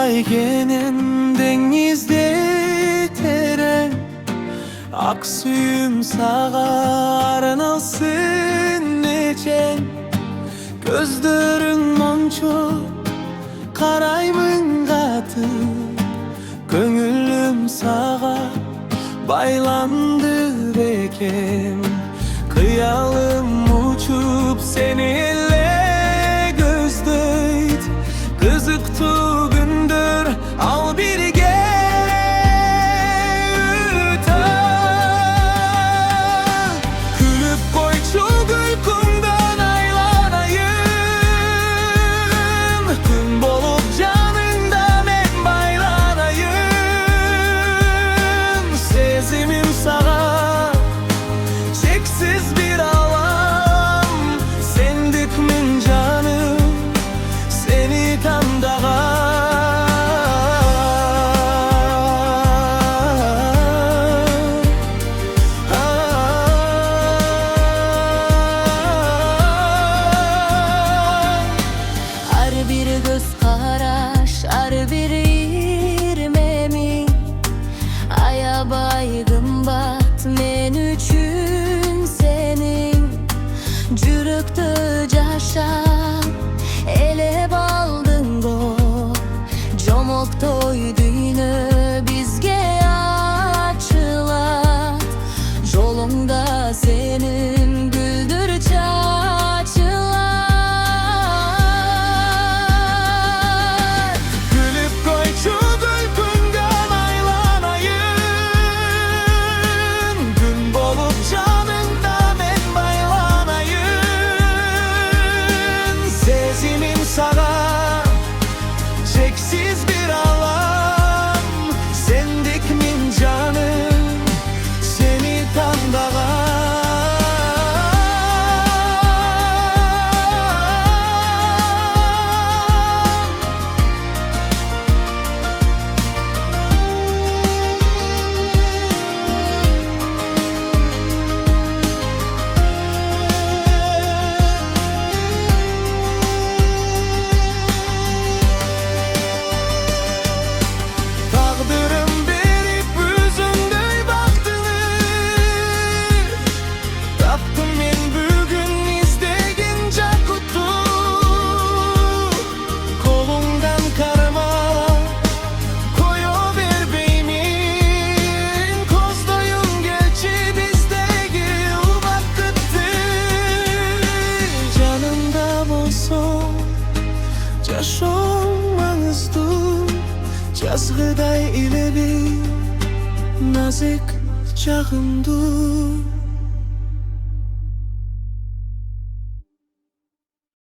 Aygenin denizde teren Aksuyum sağar nasın neçen Gözlerin monço karayımın katı Gönüllüm sağa baylandı beken Kıyalım uçup seninle gözdeyt Kızıktı gündür al bir Külüp koy çok uykumdan aylanayım Gün bolup canında men baylanayım Sezimim sağa çeksiz bir alam Sendik min canım seni tam dağa Her bir göz karaş, her bir irmemi Aya baygın bat men üçün senin Cürüktü caşa ele baldın go Comok toyduynu bizge açılat Jolungda senin güldür çaçılar Gülüp koy çok uykumdan aylanayım Gün bolup canında men baylanayım Sezimim sağa çeksiz bir alam Sendik min canım seni tam dağa Tağdırım berip yüzündöy baktını Taptım men bugün izdegin jakutu Kolundan karma koyo berbeymin Kozdoyun gelçi bizdegi u vakıttı Canımda bolsun caş olmanızdı Жазғыдай ile bir nazik çağımdı